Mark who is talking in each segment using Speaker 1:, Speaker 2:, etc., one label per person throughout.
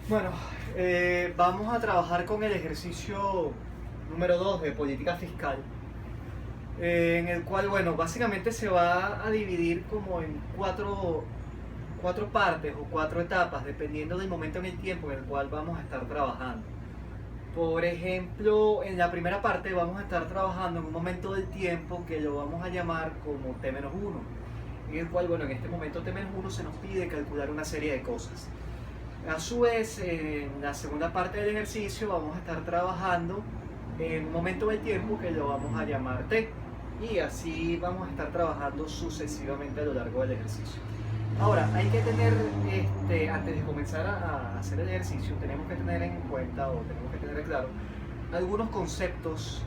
Speaker 1: Bueno, vamos a trabajar con el ejercicio número 2 de política fiscal, en el cual, bueno, básicamente se va a dividir como en cuatro partes o cuatro etapas, dependiendo del momento en el tiempo en el cual vamos a estar trabajando. Por ejemplo, en la primera parte vamos a estar trabajando en un momento del tiempo que lo vamos a llamar como T-1, en el cual, bueno, en este momento T-1 se nos pide calcular una serie de cosas. A su vez, en la segunda parte del ejercicio vamos a estar trabajando en un momento del tiempo que lo vamos a llamar T, y así vamos a estar trabajando sucesivamente a lo largo del ejercicio. Ahora, hay que tener, antes de comenzar a hacer el ejercicio, tenemos que tener en cuenta o tenemos que tener claro algunos conceptos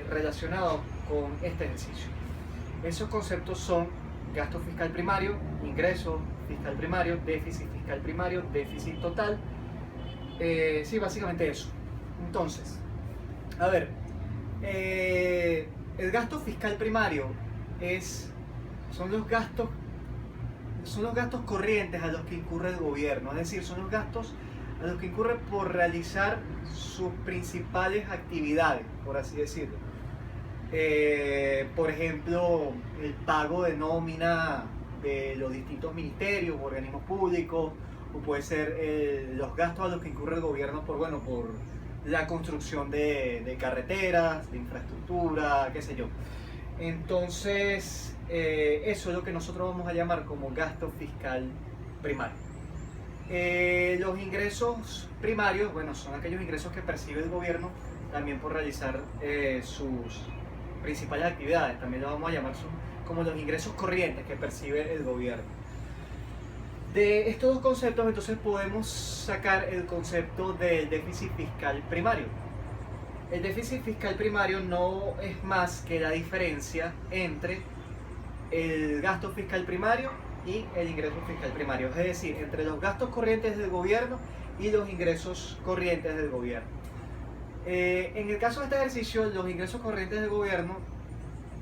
Speaker 1: relacionados con este ejercicio. Esos conceptos son gasto fiscal primario, ingreso fiscal primario, déficit fiscal primario, déficit total. Sí, básicamente eso. Entonces, a ver, el gasto fiscal primario son los gastos corrientes a los que incurre el gobierno, es decir, son los gastos a los que incurre por realizar sus principales actividades, por así decirlo. Por ejemplo, el pago de nómina de los distintos ministerios, organismos públicos, o puede ser los gastos a los que incurre el gobierno por la construcción de carreteras, de infraestructura, qué sé yo. Entonces, eso es lo que nosotros vamos a llamar como gasto fiscal primario. Los ingresos primarios, bueno, son aquellos ingresos que percibe el gobierno también por realizar sus principales actividades. También lo vamos a llamar como los ingresos corrientes que percibe el gobierno. De estos dos conceptos, entonces, podemos sacar el concepto del déficit fiscal primario. El déficit fiscal primario no es más que la diferencia entre el gasto fiscal primario y el ingreso fiscal primario, es decir, entre los gastos corrientes del gobierno y los ingresos corrientes del gobierno. En el caso de este ejercicio, los ingresos corrientes del gobierno,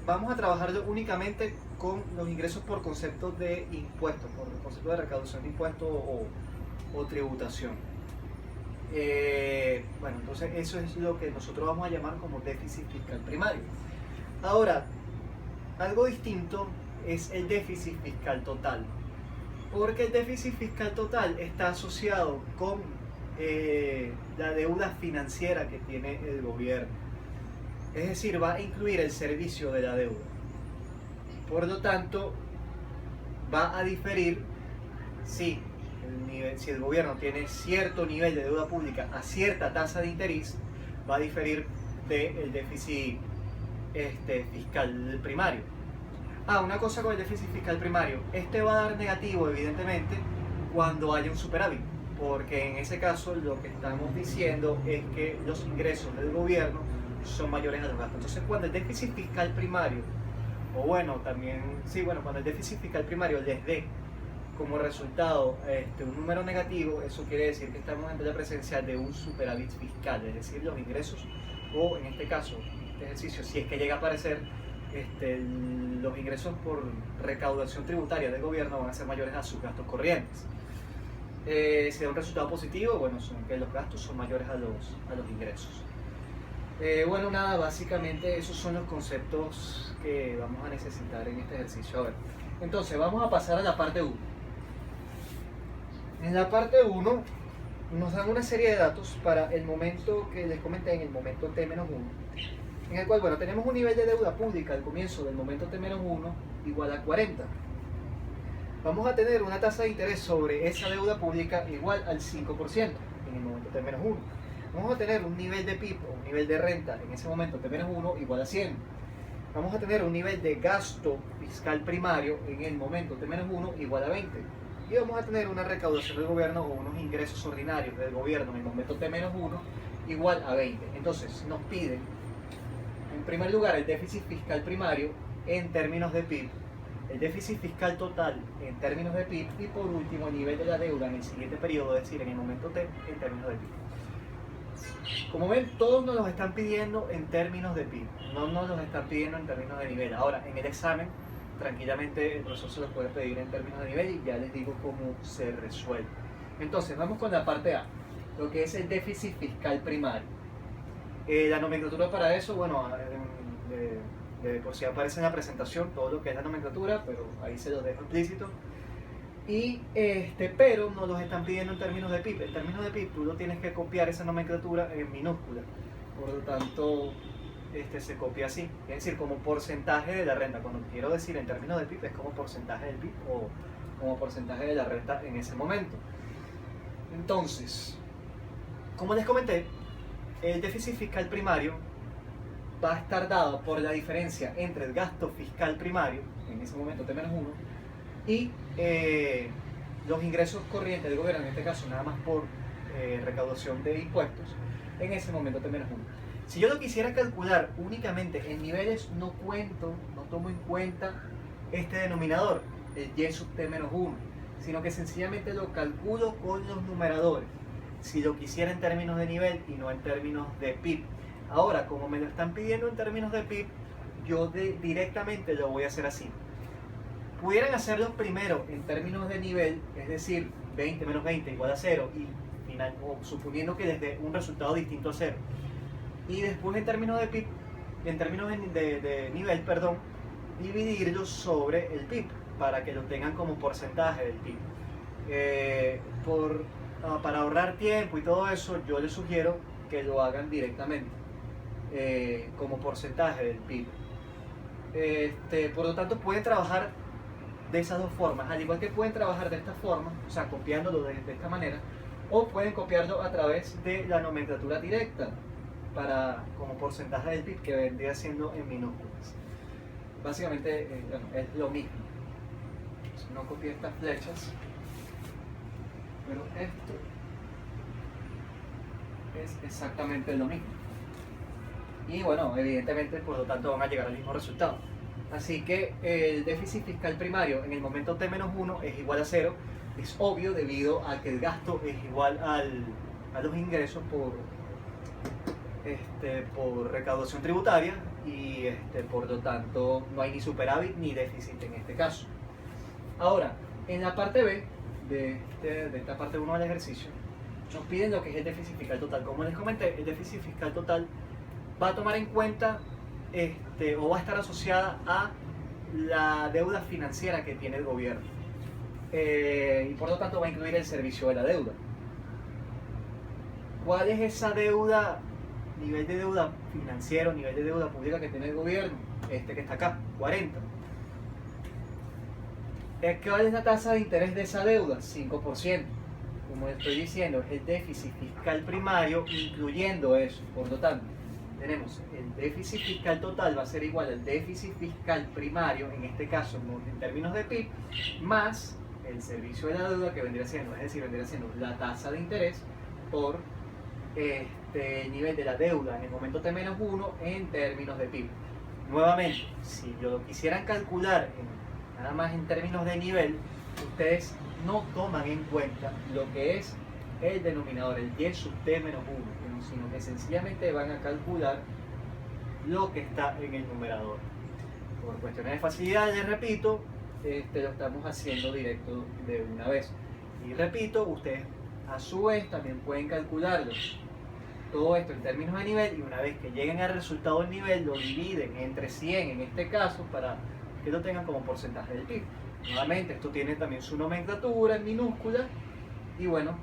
Speaker 1: vamos a trabajarlo únicamente con los ingresos por concepto de impuestos, por el concepto de recaudación de impuestos o tributación. Bueno, entonces eso es lo que nosotros vamos a llamar como déficit fiscal primario. Ahora, algo distinto es el déficit fiscal total, porque el déficit fiscal total está asociado con la deuda financiera que tiene el gobierno, es decir, va a incluir el servicio de la deuda. Por lo tanto, va a diferir si el gobierno tiene cierto nivel de deuda pública a cierta tasa de interés, va a diferir del déficit fiscal primario. Una cosa con el déficit fiscal primario, este va a dar negativo evidentemente cuando haya un superávit, porque en ese caso lo que estamos diciendo es que los ingresos del gobierno son mayores a los gastos. Entonces, cuando el déficit fiscal primario, cuando el déficit fiscal primario les dé como resultado un número negativo, eso quiere decir que estamos en la presencia de un superávit fiscal, es decir, los ingresos, o en este caso, este ejercicio, si es que llega a aparecer, los ingresos por recaudación tributaria del gobierno van a ser mayores a sus gastos corrientes. Si da un resultado positivo, bueno, son que los gastos son mayores a los ingresos. Básicamente esos son los conceptos que vamos a necesitar en este ejercicio. A ver, entonces vamos a pasar a la parte 1. En la parte 1 nos dan una serie de datos para el momento que les comenté, en el momento T-1, en el cual, bueno, tenemos un nivel de deuda pública al comienzo del momento T-1 igual a 40. Vamos a tener una tasa de interés sobre esa deuda pública igual al 5% en el momento T-1. Vamos a tener un nivel de PIB o un nivel de renta en ese momento T-1 igual a 100. Vamos a tener un nivel de gasto fiscal primario en el momento T-1 igual a 20. Y vamos a tener una recaudación del gobierno o unos ingresos ordinarios del gobierno en el momento T-1 igual a 20. Entonces nos piden, en primer lugar, el déficit fiscal primario en términos de PIB, el déficit fiscal total en términos de PIB y por último el nivel de la deuda en el siguiente periodo, es decir, en el momento T en términos de PIB. Como ven, todos nos los están pidiendo en términos de PIB, no nos los están pidiendo en términos de nivel. Ahora, en el examen, tranquilamente el profesor se los puede pedir en términos de nivel y ya les digo cómo se resuelve. Entonces, vamos con la parte A, lo que es el déficit fiscal primario. La nomenclatura para eso, bueno, de por sí aparece en la presentación todo lo que es la nomenclatura, pero ahí se lo dejo explícito. Pero nos los están pidiendo en términos de PIB. En términos de PIB, tú lo tienes que copiar esa nomenclatura en minúscula. Por lo tanto, se copia así. Es decir, como porcentaje de la renta. Cuando quiero decir en términos de PIB, es como porcentaje del PIB o como porcentaje de la renta en ese momento. Entonces, como les comenté, el déficit fiscal primario va a estar dado por la diferencia entre el gasto fiscal primario, en ese momento T-1, y los ingresos corrientes del gobierno, en este caso nada más por recaudación de impuestos, en ese momento T-1. Si yo lo quisiera calcular únicamente en niveles, no tomo en cuenta este denominador, el Y sub T-1, sino que sencillamente lo calculo con los numeradores, si lo quisiera en términos de nivel y no en términos de PIB. Ahora, como me lo están pidiendo en términos de PIB, yo directamente lo voy a hacer así. Pudieran hacerlo primero en términos de nivel, es decir, 20 menos 20 igual a 0, o suponiendo que les dé un resultado distinto a 0. Y después en términos de PIB, en términos de nivel, perdón, dividirlo sobre el PIB, para que lo tengan como porcentaje del PIB. Para ahorrar tiempo y todo eso, yo les sugiero que lo hagan directamente como porcentaje del PIB. Por lo tanto, pueden trabajar de esas dos formas, al igual que pueden trabajar de esta forma, o sea, copiándolo de esta manera, o pueden copiarlo a través de la nomenclatura directa como porcentaje del PIB, que vendría siendo en minúsculas. Básicamente es lo mismo. Si no copié estas flechas, pero esto es exactamente lo mismo. Y bueno, evidentemente, por lo tanto, van a llegar al mismo resultado. Así que el déficit fiscal primario en el momento T-1 es igual a 0. Es obvio debido a que el gasto es igual a los ingresos por recaudación tributaria y por lo tanto no hay ni superávit ni déficit en este caso. Ahora, en la parte B de esta parte 1 del ejercicio, nos piden lo que es el déficit fiscal total. Como les comenté, el déficit fiscal total va a tomar en cuenta o va a estar asociada a la deuda financiera que tiene el gobierno, y por lo tanto va a incluir el servicio de la deuda. ¿Cuál es esa deuda, nivel de deuda financiero, nivel de deuda pública que tiene el gobierno? Que está acá, 40. ¿Cuál es la tasa de interés de esa deuda? 5%. Como estoy diciendo, es el déficit fiscal primario incluyendo eso. Por lo tanto, tenemos el déficit fiscal total va a ser igual al déficit fiscal primario, en este caso en términos de PIB, más el servicio de la deuda, que vendría siendo, es decir, vendría siendo la tasa de interés por el nivel de la deuda en el momento T-1 en términos de PIB. Nuevamente, si lo quisieran calcular nada más en términos de nivel, ustedes no toman en cuenta lo que es el denominador, el Y sub T-1, sino que sencillamente van a calcular lo que está en el numerador. Por cuestiones de facilidad, les repito, lo estamos haciendo directo de una vez. Y repito, ustedes a su vez también pueden calcularlo. Todo esto en términos de nivel, y una vez que lleguen al resultado del nivel, lo dividen entre 100 en este caso, para que lo tengan como porcentaje del PIB. Nuevamente, esto tiene también su nomenclatura en minúscula, y bueno,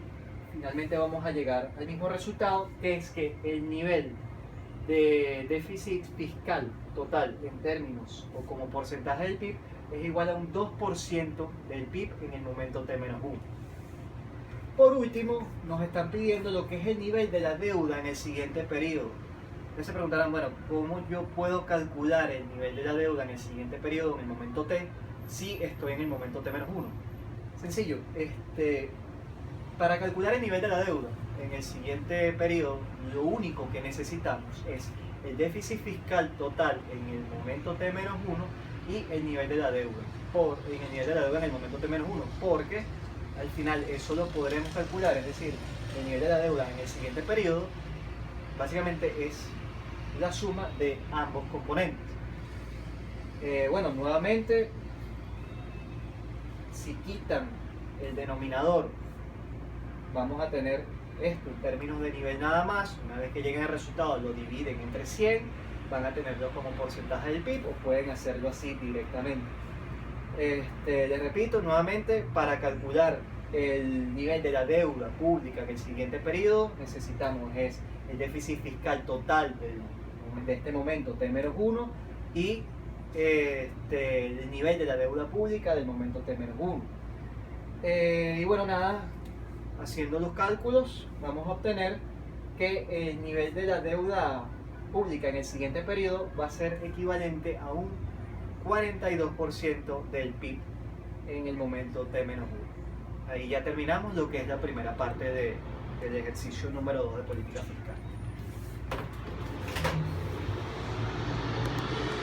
Speaker 1: finalmente vamos a llegar al mismo resultado, que es que el nivel de déficit fiscal total en términos o como porcentaje del PIB es igual a un 2% del PIB en el momento T-1. Por último, nos están pidiendo lo que es el nivel de la deuda en el siguiente periodo. Ustedes se preguntarán, bueno, ¿cómo yo puedo calcular el nivel de la deuda en el siguiente periodo, en el momento T, si estoy en el momento T-1? Sencillo, para calcular el nivel de la deuda en el siguiente periodo, lo único que necesitamos es el déficit fiscal total en el momento T-1 y el nivel de la deuda, en el momento T-1, porque al final eso lo podremos calcular, es decir, el nivel de la deuda en el siguiente periodo básicamente es la suma de ambos componentes. Bueno, nuevamente, si quitan el denominador vamos a tener esto en términos de nivel nada más. Una vez que lleguen al resultado lo dividen entre 100, van a tenerlo como porcentaje del PIB o pueden hacerlo así directamente. Les repito nuevamente, para calcular el nivel de la deuda pública en el siguiente periodo necesitamos el déficit fiscal total de este momento T-1 y el nivel de la deuda pública del momento T-1. Y bueno, nada, haciendo los cálculos vamos a obtener que el nivel de la deuda pública en el siguiente periodo va a ser equivalente a un 42% del PIB en el momento T-1. Ahí ya terminamos lo que es la primera parte del ejercicio número 2 de política fiscal.